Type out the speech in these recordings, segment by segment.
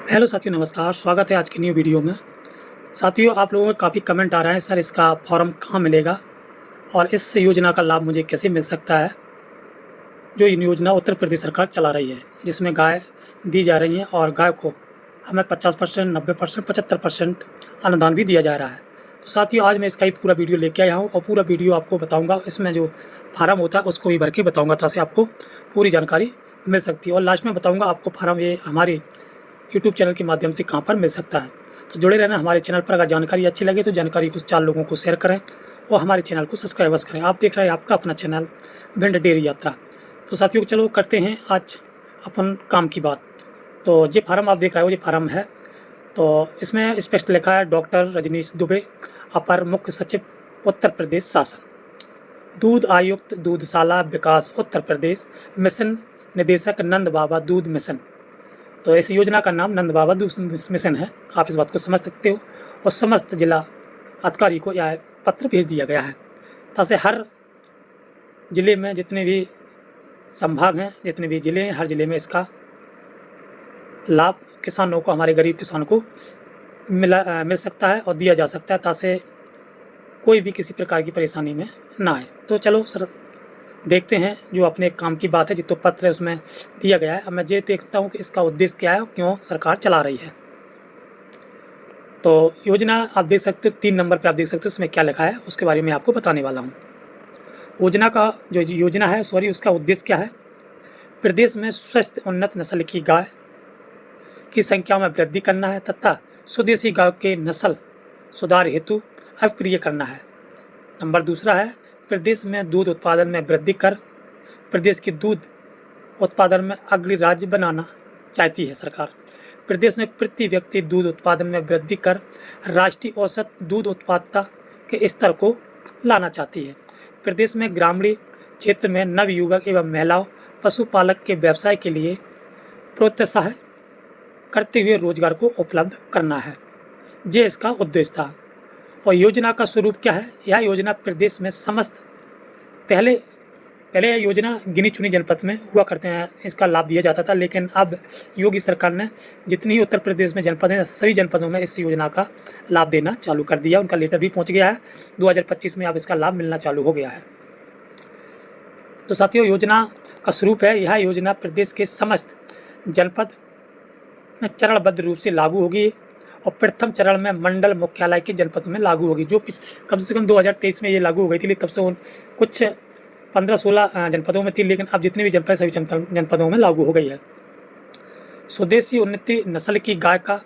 Hello साथियों, नमस्कार। स्वागत है आज की न्यू वीडियो में। साथियों, आप लोगों का काफ़ी कमेंट आ रहा है, सर इसका फॉर्म कहाँ मिलेगा और इस योजना का लाभ मुझे कैसे मिल सकता है। जो इन योजना उत्तर प्रदेश सरकार चला रही है, जिसमें गाय दी जा रही है और गाय को हमें 50%, 90%, 75% अनुदान भी दिया जा रहा है। तो साथियों, आज मैं इसका ही पूरा वीडियो लेके आया हूँ और पूरा वीडियो आपको बताऊँगा। इसमें जो फार्म होता है उसको भी भर के बताऊँगा, ताकि आपको पूरी जानकारी मिल सकती है। और लास्ट में बताऊँगा आपको फार्म ये हमारे यूट्यूब चैनल के माध्यम से कहाँ पर मिल सकता है। तो जुड़े रहना हमारे चैनल पर। अगर जानकारी अच्छी लगे तो जानकारी को 4 लोगों को शेयर करें और हमारे चैनल को सब्सक्राइबर्स करें। आप देख रहे हैं आपका अपना चैनल भिंड डेयरी यात्रा। तो साथियों, चलो करते हैं आज अपन काम की बात। तो ये फार्म आप देख रहे हो, ये फार्म है। तो इसमें स्पष्ट लिखा है डॉक्टर रजनीश दुबे, अपर मुख्य सचिव उत्तर प्रदेश शासन, दूध आयुक्त दूधशाला विकास उत्तर प्रदेश, मिशन निदेशक नंद बाबा दूध मिशन। तो इस योजना का नाम नंद बाबा दूध मिशन है। आप इस बात को समझ सकते हो। और समस्त जिला अधिकारी को यह पत्र भेज दिया गया है, ताकि हर जिले में जितने भी संभाग हैं, जितने भी जिले हैं, हर जिले में इसका लाभ किसानों को, हमारे गरीब किसानों को मिल सकता है और दिया जा सकता है, ताकि कोई भी किसी प्रकार की परेशानी में ना आए। तो चलो सर देखते हैं जो अपने काम की बात है। जितना पत्र है उसमें दिया गया है। अब मैं ये देखता हूँ कि इसका उद्देश्य क्या है और क्यों सरकार चला रही है। तो योजना आप देख सकते हो, 3 नंबर पे आप देख सकते हो उसमें क्या लिखा है, उसके बारे में आपको बताने वाला हूँ। योजना का जो योजना है, उसका उद्देश्य क्या है। प्रदेश में स्वस्थ उन्नत नस्ल की गाय की संख्या में वृद्धि करना है तथा स्वदेशी गाय के नस्ल सुधार हेतु अभिक्रिय करना है। नंबर दूसरा है, प्रदेश में दूध उत्पादन में वृद्धि कर प्रदेश की दूध उत्पादन में अग्रणी राज्य बनाना चाहती है सरकार। प्रदेश में प्रति व्यक्ति दूध उत्पादन में वृद्धि कर राष्ट्रीय औसत दूध उत्पादकता के स्तर को लाना चाहती है। प्रदेश में ग्रामीण क्षेत्र में नवयुवक एवं महिलाओं पशुपालक के व्यवसाय के लिए प्रोत्साहित करते हुए रोजगार को उपलब्ध करना है। ये इसका उद्देश्य था। और योजना का स्वरूप क्या है। यह योजना प्रदेश में समस्त पहले यह योजना गिनी चुनी जनपद में हुआ करते हैं, इसका लाभ दिया जाता था। लेकिन अब योगी सरकार ने जितनी ही उत्तर प्रदेश में जनपद हैं, सभी जनपदों में इस योजना का लाभ देना चालू कर दिया। उनका लेटर भी पहुंच गया है। 2025 में अब इसका लाभ मिलना चालू हो गया है। तो साथियों, योजना का स्वरूप है, यह योजना प्रदेश के समस्त जनपद में चरणबद्ध रूप से लागू होगी और प्रथम चरण में मंडल मुख्यालय के जनपदों में लागू होगी। जो कम से कम 2023 में ये लागू हो गई थी, तब से कुछ 15-16 जनपदों में थी, लेकिन अब जितने भी जनपद सभी जनपदों में लागू हो गई है। स्वदेशी उन्नति नस्ल की गाय का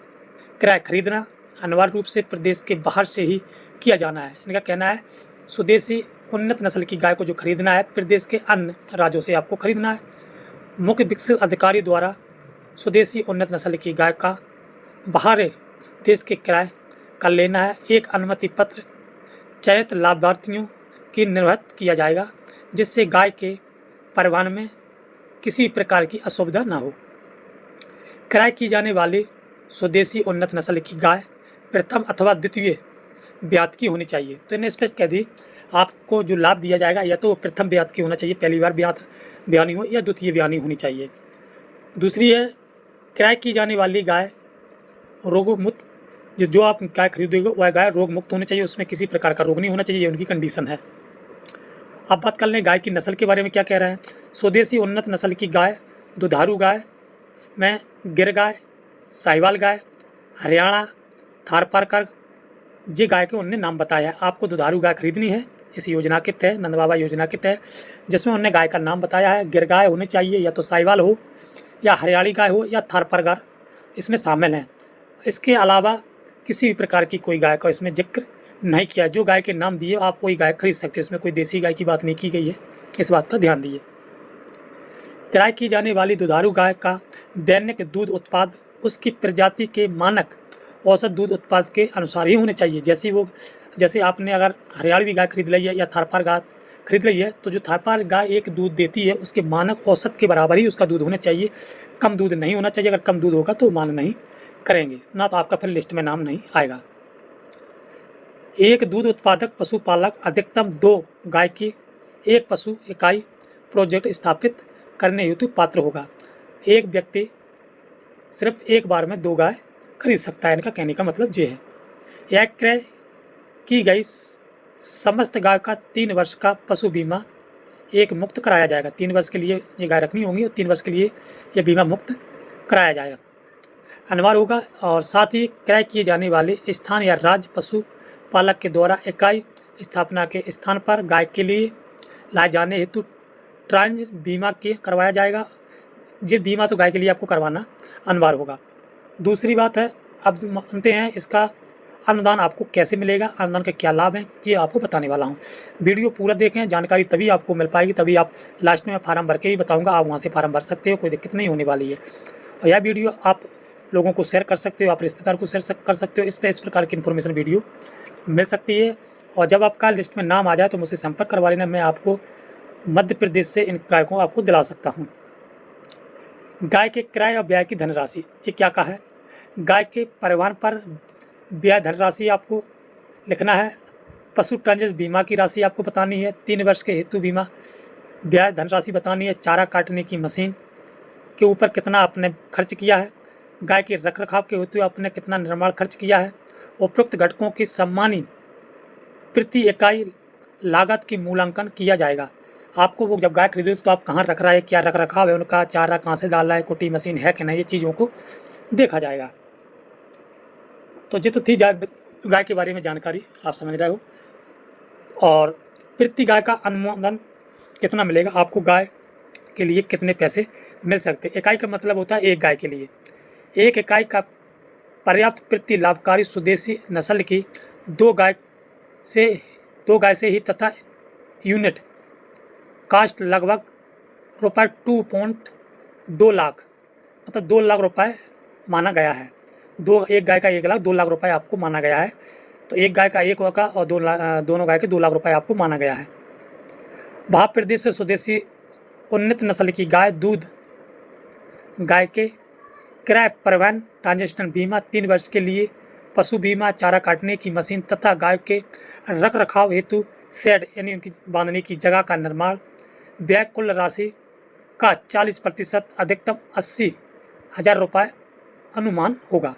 क्रय खरीदना अनिवार्य रूप से प्रदेश के बाहर से ही किया जाना है। इनका कहना है स्वदेशी उन्नत नस्ल की गाय को जो खरीदना है, प्रदेश के अन्य राज्यों से आपको खरीदना है। मुख्य विकसित अधिकारी द्वारा स्वदेशी उन्नत नस्ल की गाय का बाहर देश के क्रय कर लेना है। एक अनुमति पत्र चयनित लाभार्थियों की निर्गत किया जाएगा, जिससे गाय के परिवहन में किसी भी प्रकार की असुविधा ना हो। क्रय की जाने वाली स्वदेशी उन्नत नस्ल की गाय प्रथम अथवा द्वितीय ब्यात की होनी चाहिए। तो इन्हें स्पष्ट कह दी, आपको जो लाभ दिया जाएगा या तो प्रथम ब्यात की होना चाहिए, पहली बार ब्यानी हो, या द्वितीय ब्यानी होनी चाहिए। दूसरी है, क्रय की जाने वाली गाय रोग मुक्त, जो आप गाय खरीदोगे वह गाय रोग मुक्त होनी चाहिए, उसमें किसी प्रकार का रोग नहीं होना चाहिए, ये उनकी कंडीशन है। अब बात कर लें गाय की नस्ल के बारे में क्या कह रहे हैं। स्वदेशी उन्नत नस्ल की गाय दुधारू गाय में गिर गाय, साहिवाल गाय, हरियाणा, थारपारकर, ये गाय के उनने नाम बताया। आपको दुधारू गाय खरीदनी है इस योजना के तहत, नंद बाबा योजना के तहत, जिसमें उन्होंने गाय का नाम बताया है। गिर गाय होनी चाहिए, या तो साहिवाल हो, या हरियाणी गाय हो, या थारपारकर इसमें शामिल हैं। इसके अलावा किसी भी प्रकार की कोई गाय का इसमें जिक्र नहीं किया। जो गाय के नाम दिए आप वही गाय खरीद सकते हो, इसमें कोई देसी गाय की बात नहीं की गई है, इस बात का ध्यान दीजिए। क्रय की जाने वाली दुधारू गाय का दैनिक दूध उत्पाद उसकी प्रजाति के मानक औसत दूध उत्पाद के अनुसार ही होने चाहिए। जैसे आपने अगर हरियाणवी गाय खरीद ली है या थारपार गाय खरीद ली है, तो जो थारपार गाय एक दूध देती है उसके मानक औसत के बराबर ही उसका दूध होना चाहिए, कम दूध नहीं होना चाहिए। अगर कम दूध होगा तो मान्य नहीं करेंगे ना, तो आपका फिर लिस्ट में नाम नहीं आएगा। एक दूध उत्पादक पशुपालक अधिकतम 2 गाय की एक पशु इकाई प्रोजेक्ट स्थापित करने हेतु पात्र होगा। एक व्यक्ति सिर्फ एक बार में 2 गाय खरीद सकता है। इनका कहने का मतलब ये है। यह क्रय की गई समस्त गाय का 3 वर्ष का पशु बीमा एक मुक्त कराया जाएगा। 3 वर्ष के लिए ये गाय रखनी होंगी और 3 वर्ष के लिए ये बीमा मुक्त कराया जाएगा, अनिवार्य होगा। और साथ ही क्रय किए जाने वाले स्थान या राज्य पशु पालक के द्वारा इकाई स्थापना के स्थान पर गाय के लिए लाए जाने हेतु ट्रांज बीमा के करवाया जाएगा। ये बीमा तो गाय के लिए आपको करवाना अनिवार्य होगा। दूसरी बात है, अब मानते हैं इसका अनुदान आपको कैसे मिलेगा, अनुदान के क्या लाभ हैं, ये आपको बताने वाला हूँ। वीडियो पूरा देखें, जानकारी तभी आपको मिल पाएगी, तभी आप लास्ट में फार्म भर के ही बताऊँगा, आप वहाँ से फार्म भर सकते हो, कोई दिक्कत नहीं होने वाली है। और यह वीडियो आप लोगों को शेयर कर सकते हो, आप रिश्तेदार को शेयर कर सकते हो। इस पर इस प्रकार की इन्फॉर्मेशन वीडियो मिल सकती है। और जब आपका लिस्ट में नाम आ जाए तो मुझसे संपर्क करवा लेना, मैं आपको मध्य प्रदेश से इन गाय को आपको दिला सकता हूँ। गाय के क्रय और ब्याज की धनराशि, ये क्या कहा है? गाय के परिवहन पर ब्याज धनराशि आपको लिखना है। पशु ट्रांजिट बीमा की राशि आपको बतानी है। 3 वर्ष के हेतु बीमा ब्याज धनराशि बतानी है। चारा काटने की मशीन के ऊपर कितना आपने खर्च किया है। गाय के रखरखाव के हेतु आपने कितना निर्माण खर्च किया है। उपरोक्त घटकों की सम्मानित प्रति इकाई लागत की मूल्यांकन किया जाएगा। आपको वो जब गाय खरीदे तो आप कहाँ रख रहा है, क्या रख रखाव है उनका, चारा कहाँ से डाल रहा है, कुटी मशीन है कि नहीं, ये चीज़ों को देखा जाएगा। तो ये तो थी गाय के बारे में जानकारी, आप समझ रहे हो। और प्रति गाय का अनुमोदन कितना मिलेगा, आपको गाय के लिए कितने पैसे मिल सकते। इकाई का मतलब होता है एक गाय के लिए। एक इकाई का पर्याप्त प्रति लाभकारी स्वदेशी नस्ल की 2 गाय से ही तथा यूनिट कास्ट लगभग रुपये 2.2 लाख, मतलब 2 लाख रुपए माना गया है। एक गाय का 1 लाख 2 लाख रुपए आपको माना गया है। तो एक गाय का 1 लाख और दोनों गाय के 2 लाख रुपए आपको माना गया है। मध्य प्रदेश से स्वदेशी उन्नत नस्ल की गाय दूध गाय के क्रय परिवहन ट्रांजेक्शन बीमा 3 वर्ष के लिए पशु बीमा, चारा काटने की मशीन तथा गाय के रख रखाव हेतु शेड यानी उनकी बांधने की जगह का निर्माण, व्यय कुल राशि का 40% अधिकतम 80,000 रुपये अनुमान होगा।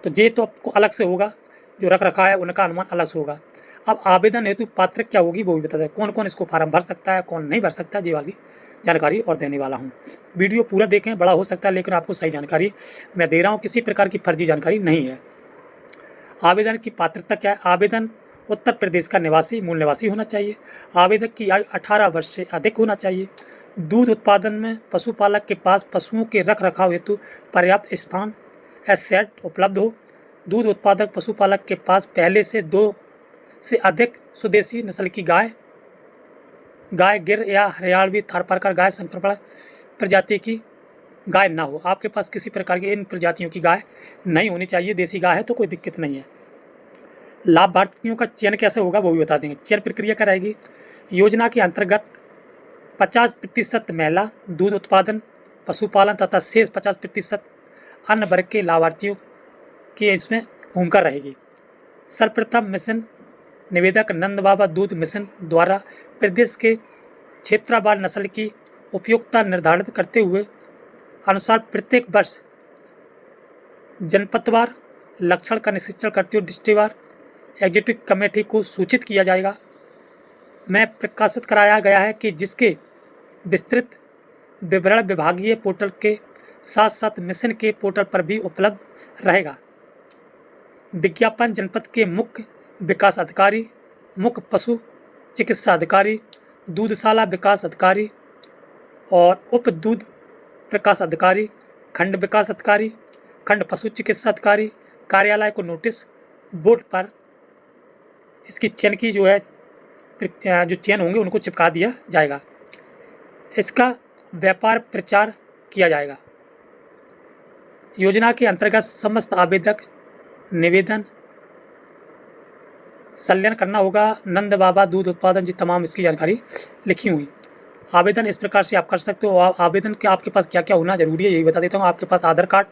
तो ये तो आपको अलग से होगा, जो रख रखा है उनका अनुमान अलग से होगा। अब आवेदन हेतु पात्र क्या होगी वो भी बता दें, कौन कौन इसको फार्म भर सकता है, कौन नहीं भर सकता, ये वाली जानकारी और देने वाला हूँ। वीडियो पूरा देखें, बड़ा हो सकता है लेकिन आपको सही जानकारी मैं दे रहा हूँ, किसी प्रकार की फर्जी जानकारी नहीं है। आवेदन की पात्रता क्या है? आवेदन उत्तर प्रदेश का निवासी, मूल निवासी होना चाहिए। आवेदक की आयु 18 वर्ष से अधिक होना चाहिए। दूध उत्पादन में पशुपालक के पास पशुओं के रख रखाव हेतु पर्याप्त स्थान एसेट उपलब्ध हो। दूध उत्पादक पशुपालक के पास पहले से 2 से अधिक स्वदेशी नस्ल की गाय, गिर या हरियाणवी थारपारकर गाय, संकर प्रजाति की गाय ना हो। आपके पास किसी प्रकार की इन प्रजातियों की गाय नहीं होनी चाहिए। देसी गाय है तो कोई दिक्कत नहीं है। लाभार्थियों का चयन कैसे होगा वो भी बता देंगे। चयन प्रक्रिया क्या रहेगी? योजना के अंतर्गत 50% महिला दूध उत्पादन, पशुपालन तथा शेष 50% अन्य वर्ग के लाभार्थियों की इसमें भूमिका रहेगी। सर्वप्रथम मिशन निवेदक नंद बाबा दूध मिशन द्वारा प्रदेश के क्षेत्रवार नस्ल की उपयोगिता निर्धारित करते हुए अनुसार प्रत्येक वर्ष जनपदवार लक्षण का निरीक्षण करते हुए डिस्ट्रिक्टवार एग्जीक्यूटिव कमेटी को सूचित किया जाएगा। में प्रकाशित कराया गया है कि जिसके विस्तृत विवरण विभागीय पोर्टल के साथ साथ मिशन के पोर्टल पर भी उपलब्ध रहेगा। विज्ञापन जनपद के मुख्य विकास अधिकारी, मुख्य पशु चिकित्सा अधिकारी, दूधशाला विकास अधिकारी और उप दूध विकास अधिकारी, खंड विकास अधिकारी, खंड पशु चिकित्सा अधिकारी कार्यालय को नोटिस बोर्ड पर इसकी चयन की जो चयन होंगे उनको चिपका दिया जाएगा। इसका व्यापार प्रचार किया जाएगा। योजना के अंतर्गत समस्त आवेदक निवेदन संलग्न करना होगा। नंद बाबा दूध उत्पादन जी तमाम इसकी जानकारी लिखी हुई। आवेदन इस प्रकार से आप कर सकते हो। आवेदन के आपके पास क्या क्या होना जरूरी है यही बता देता हूँ। आपके पास आधार कार्ड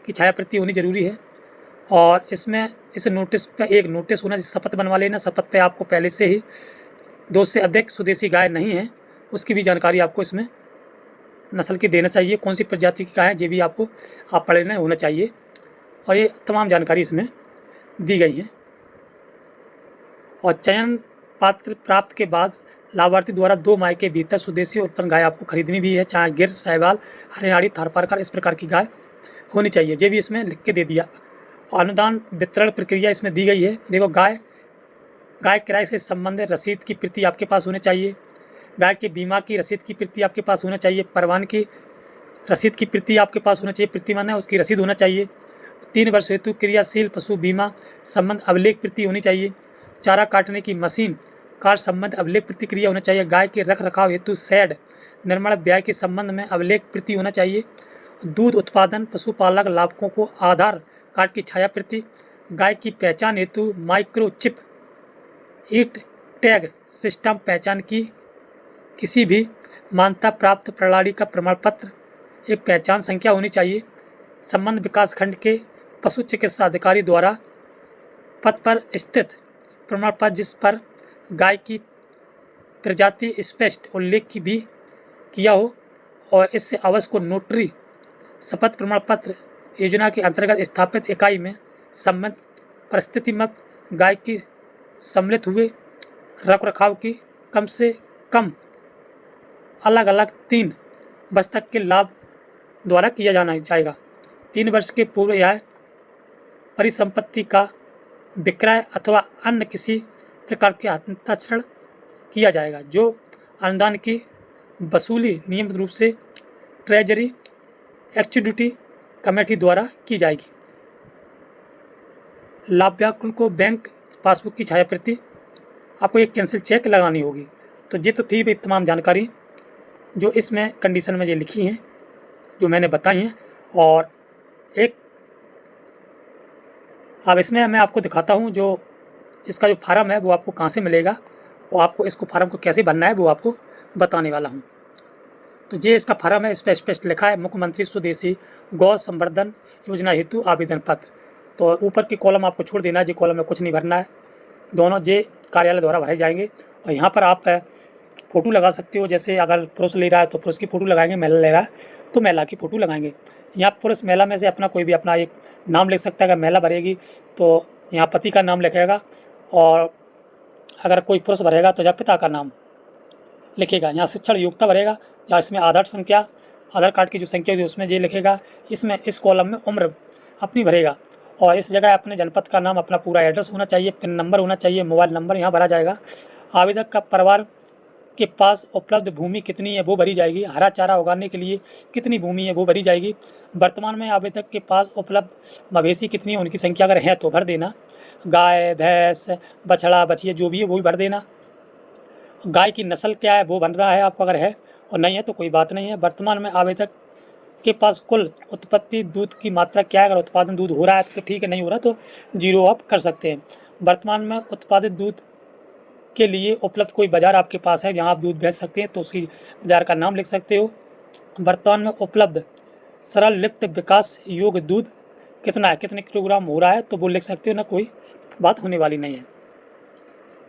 की छायाप्रति होनी जरूरी है और इसमें इस नोटिस पे एक नोटिस होना, शपथ बनवा लेना। शपथ पे आपको पहले से ही 2 से अधिक स्वदेशी गाय नहीं है उसकी भी जानकारी आपको इसमें नस्ल की देना चाहिए, कौन सी प्रजाति की गाय है, ये भी आपको आप पढ़ लेना होना चाहिए। और ये तमाम जानकारी इसमें दी गई है। और चयन पात्र प्राप्त के बाद लाभार्थी द्वारा 2 माह के भीतर स्वदेशी उत्पन्न गाय आपको खरीदनी भी है, चाहे गिर, साहिवाल, हरियाणी, थारपारकर इस प्रकार की गाय होनी चाहिए। ये भी इसमें लिख के दे दिया। अनुदान वितरण प्रक्रिया इसमें दी गई है। देखो, गाय किराए से संबंधित रसीद की प्रति आपके पास होनी चाहिए। गाय के बीमा की रसीद की प्रति आपके पास होना चाहिए। परवान की रसीद की प्रति आपके पास होना चाहिए। प्रति माने उसकी रसीद होना चाहिए। 3 वर्ष हेतु क्रियाशील पशु बीमा संबंध अभिलेख प्रति होनी चाहिए। चारा काटने की मशीन कार्ड संबंध अभिलेख प्रतिक्रिया होना चाहिए। गाय के रख रखाव हेतु शेड निर्माण व्यय के संबंध में अभिलेख प्रति होना चाहिए। दूध उत्पादन पशुपालक लाभकों को आधार कार्ड की छाया प्रति। गाय की पहचान हेतु माइक्रोचिप ईट टैग सिस्टम पहचान की किसी भी मान्यता प्राप्त प्रणाली का प्रमाण पत्र। एक पहचान संख्या होनी चाहिए। संबंध विकास खंड के पशु चिकित्सा अधिकारी द्वारा पद पर स्थित प्रमाण पत्र जिस पर गाय की प्रजाति स्पष्ट उल्लेख की भी किया हो, और इससे अवश्य को नोटरी शपथ प्रमाण पत्र योजना के अंतर्गत स्थापित इकाई में संबंध परिस्थिति में गाय की सम्मिलित हुए रख रखाव की कम से कम अलग अलग 3 वर्ष तक के लाभ द्वारा किया जाना जाएगा। 3 वर्ष के पूर्व यह परिसंपत्ति का विक्रय अथवा अन्य किसी प्रकार के हस्तांतरण किया जाएगा, जो अनुदान की वसूली नियमित रूप से ट्रेजरी एक्जीक्यूटिव कमेटी द्वारा की जाएगी। लाभार्थी को बैंक पासबुक की छाया प्रति, आपको एक कैंसिल चेक लगानी होगी। तो ये तो थी भी तमाम जानकारी जो इसमें कंडीशन में ये लिखी हैं, जो मैंने बताई हैं। और एक अब इसमें मैं आपको दिखाता हूँ जो इसका जो फार्म है वो आपको कहाँ से मिलेगा, और आपको इसको फार्म को कैसे भरना है वो आपको बताने वाला हूँ। तो ये इसका फार्म है, इस पर स्पष्ट लिखा है मुख्यमंत्री स्वदेशी गौ संवर्धन योजना हेतु आवेदन पत्र। तो ऊपर के कॉलम आपको छोड़ देना है, ये कॉलम में कुछ नहीं भरना है, दोनों ये कार्यालय द्वारा भरे जाएंगे। और यहाँ पर आप फ़ोटो लगा सकते हो, जैसे अगर पुरुष ले रहा है तो पुरुष की फ़ोटो लगाएंगे, महिला ले रहा है तो महिला की फ़ोटो लगाएंगे। यहाँ पुरुष महिला में से अपना कोई भी अपना एक नाम लिख सकता है। अगर महिला भरेगी तो यहाँ पति का नाम लिखेगा, और अगर कोई पुरुष भरेगा तो यहाँ पिता का नाम लिखेगा। यहाँ शिक्षण योग्यता भरेगा, या इसमें आधार संख्या, आधार कार्ड की जो संख्या होगी उसमें ये लिखेगा। इसमें इस कॉलम में उम्र अपनी भरेगा, और इस जगह अपने जनपद का नाम, अपना पूरा एड्रेस होना चाहिए, पिन नंबर होना चाहिए, मोबाइल नंबर यहाँ भरा जाएगा। आवेदक का परिवार के पास उपलब्ध भूमि कितनी है वो भरी जाएगी। हरा चारा उगाने के लिए कितनी भूमि है वो भरी जाएगी। वर्तमान में आवेदक के पास उपलब्ध मवेशी कितनी है, उनकी संख्या अगर है तो भर देना। गाय, भैंस, बछड़ा, बछिया जो भी है वो भी भर देना। गाय की नस्ल क्या है वो भरना है आपको, अगर है, और नहीं है तो कोई बात नहीं है। वर्तमान में आवेदक के पास कुल उत्पत्ति दूध की मात्रा क्या है, अगर उत्पादन दूध हो रहा है तो ठीक है, नहीं हो रहा तो 0 आप कर सकते हैं। वर्तमान में उत्पादित दूध के लिए उपलब्ध कोई बाज़ार आपके पास है जहां आप दूध बेच सकते हैं तो उसी बाज़ार का नाम लिख सकते हो। वर्तमान में उपलब्ध सरल लिप्त विकास योग्य दूध कितना है, कितने किलोग्राम हो रहा है तो वो लिख सकते हो ना, कोई बात होने वाली नहीं है।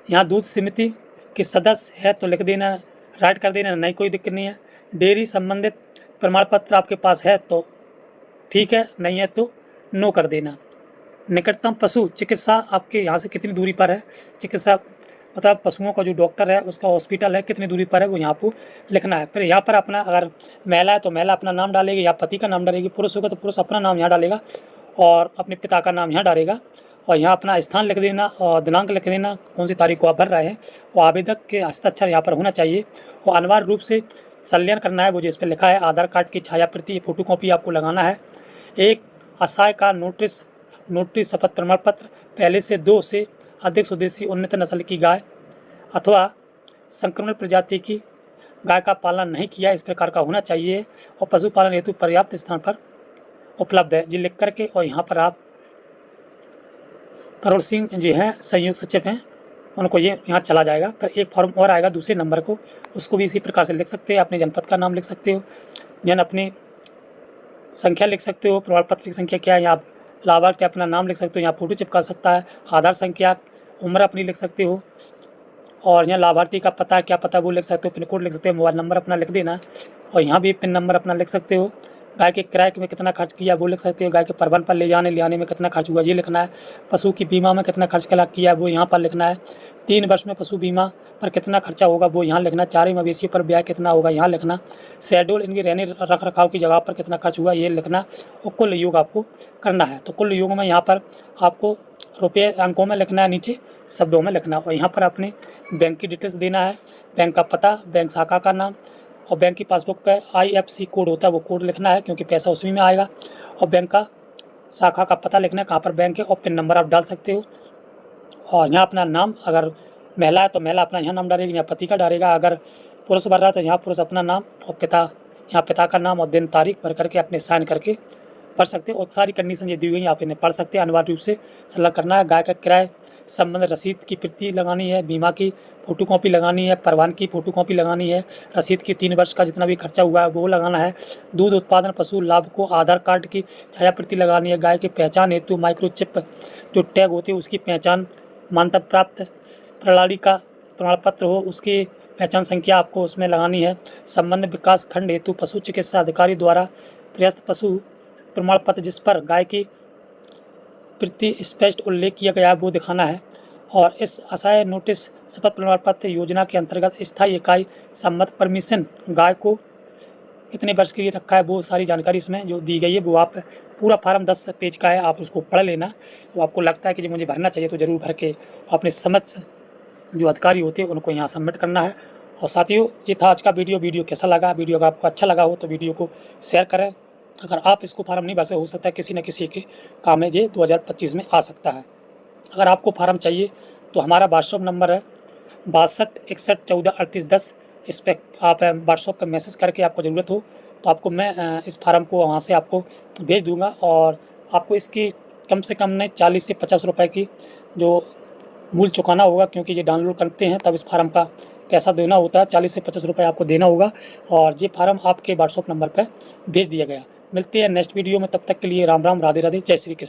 यहाँ दूध समिति के सदस्य है तो लिख देना, राइट कर देना, नहीं कोई दिक्कत नहीं है। डेयरी संबंधित प्रमाण पत्र आपके पास है तो ठीक है, नहीं है तो नो कर देना। निकटतम पशु चिकित्सा आपके यहाँ से कितनी दूरी पर है, चिकित्सा मतलब पशुओं का जो डॉक्टर है उसका हॉस्पिटल है कितनी दूरी पर है वो यहाँ पर लिखना है। फिर यहाँ पर अपना, अगर महिला है तो महिला अपना नाम डालेगी या पति का नाम डालेगी, पुरुष होगा तो पुरुष अपना नाम यहाँ डालेगा और अपने पिता का नाम यहाँ डालेगा। और यहाँ अपना स्थान लिख देना और दिनांक लिख देना, कौन सी तारीख को आप भर रहे हैं, और आवेदक के हस्ताक्षर यहाँ पर होना चाहिए। और अनिवार्य रूप से संलग्न करना है वो जो इस पर लिखा है, आधार कार्ड की छाया प्रति फोटोकॉपी आपको लगाना है। एक असहाय का नोटरी शपथ प्रमाण पत्र, पहले से 2 से अधिक स्वदेशी उन्नत नस्ल की गाय अथवा संक्रमण प्रजाति की गाय का पालन नहीं किया इस प्रकार का होना चाहिए, और पशुपालन हेतु पर्याप्त स्थान पर उपलब्ध है जी लिख करके। और यहाँ पर आप करोड़ सिंह जी हैं संयुक्त सचिव हैं, उनको ये यहाँ चला जाएगा। फिर एक फॉर्म और आएगा दूसरे नंबर को, उसको भी इसी प्रकार से लिख सकते हैं। अपने जनपद का नाम लिख सकते हो, जन अपनी संख्या लिख सकते हो, प्रमाण पत्र की संख्या क्या है, यहाँ लाभार्थी अपना नाम लिख सकते हो, यहाँ फोटो चिपका सकता है, आधार संख्या, उम्र अपनी लिख सकते हो, और यहाँ लाभार्थी का पता क्या पता वो लिख सकते हो, पिन कोड लिख सकते हो, मोबाइल नंबर अपना लिख देना। और यहाँ भी पिन नंबर अपना लिख सकते हो। गाय के किराए में कितना खर्च किया वो लिख सकते हो। गाय के परिवहन पर ले आने में कितना खर्च हुआ ये लिखना है। पशु की बीमा में कितना खर्च किया वो यहाँ पर लिखना है। 3 वर्ष में पशु बीमा पर कितना खर्चा होगा वो यहाँ लिखना। चारे मवेशियों पर ब्याज कितना होगा यहाँ लिखना। शेड्यूल इनकी रहने रख रखाव की जगह पर कितना खर्च हुआ ये लिखना। और कुल योग आपको करना है। तो कुल योग में यहाँ पर आपको रुपये अंकों में लिखना है, नीचे शब्दों में लिखना। और यहाँ पर अपने बैंक की डिटेल्स देना है, बैंक का पता, बैंक शाखा का नाम, और बैंक की पासबुक पे IFSC कोड होता है वो कोड लिखना है क्योंकि पैसा उसी में आएगा। और बैंक का शाखा का पता लिखना है कहाँ पर बैंक है, और पिन नंबर आप डाल सकते हो। और यहाँ अपना नाम, अगर महिला है तो महिला अपना यहाँ नाम डालेगी, यहाँ पति का डालेगा। अगर पुरुष भर रहा है तो यहाँ पुरुष अपना नाम, और पिता यहाँ पिता का नाम और दिन तारीख भर करके अपने साइन करके पढ़ सकते हो। और सारी कंडीशन ये दी हुई है, आप इन्हें पढ़ सकते हैं। अनिवार्य रूप से संलग्न करना है। गाय का किराए संबंध रसीद की प्रति लगानी है, बीमा की फोटोकॉपी लगानी है, परिवहन की फोटोकॉपी लगानी है, रसीद की 3 वर्ष का जितना भी खर्चा हुआ है वो लगाना है। दूध उत्पादन पशु लाभ को आधार कार्ड की छाया प्रति लगानी है। गाय की पहचान हेतु माइक्रोचिप जो टैग होती है उसकी पहचान, मान्यता प्राप्त प्रणाली का प्रमाण पत्र हो उसकी पहचान संख्या आपको उसमें लगानी है। संबंध विकास खंड हेतु पशु चिकित्सा अधिकारी द्वारा प्रयास्त पशु प्रमाण पत्र जिस पर गाय की प्रति स्पष्ट उल्लेख किया गया है वो दिखाना है। और इस आशय नोटिस शपथ प्रमाण पत्र योजना के अंतर्गत स्थायी इकाई सम्मत परमिशन गाय को कितने वर्ष के लिए रखा है वो सारी जानकारी इसमें जो दी गई है। वो आप पूरा फार्म 10 पेज का है, आप उसको पढ़ लेना। तो आपको लगता है कि जो मुझे भरना चाहिए तो ज़रूर भर के अपने समझ जो अधिकारी होते हैं उनको यहाँ सबमिट करना है। और साथियों ये था आज का वीडियो कैसा लगा? वीडियो अगर आपको अच्छा लगा हो तो वीडियो को शेयर करें। अगर आप इसको फार्म नहीं भर सकते, हो सकता है किसी न किसी के काम में ये 2025 में आ सकता है। अगर आपको फार्म चाहिए तो हमारा व्हाट्सअप नंबर है 62 61 14 38 10। इस पर आप व्हाट्सअप पर मैसेज करके आपको ज़रूरत हो तो आपको मैं इस फार्म को वहाँ से आपको भेज दूँगा। और आपको इसकी कम से कम नहीं 40 से 50 रुपये की जो मूल्य चुकाना होगा, क्योंकि ये डाउनलोड करते हैं तब इस फार्म का पैसा देना होता है। 40 से 50 रुपये आपको देना होगा। और ये फार्म आपके व्हाट्सअप नंबर पर भेज दिया गया। मिलते हैं नेक्स्ट वीडियो में, तब तक के लिए राम राम, राधे राधे, जय श्री कृष्ण।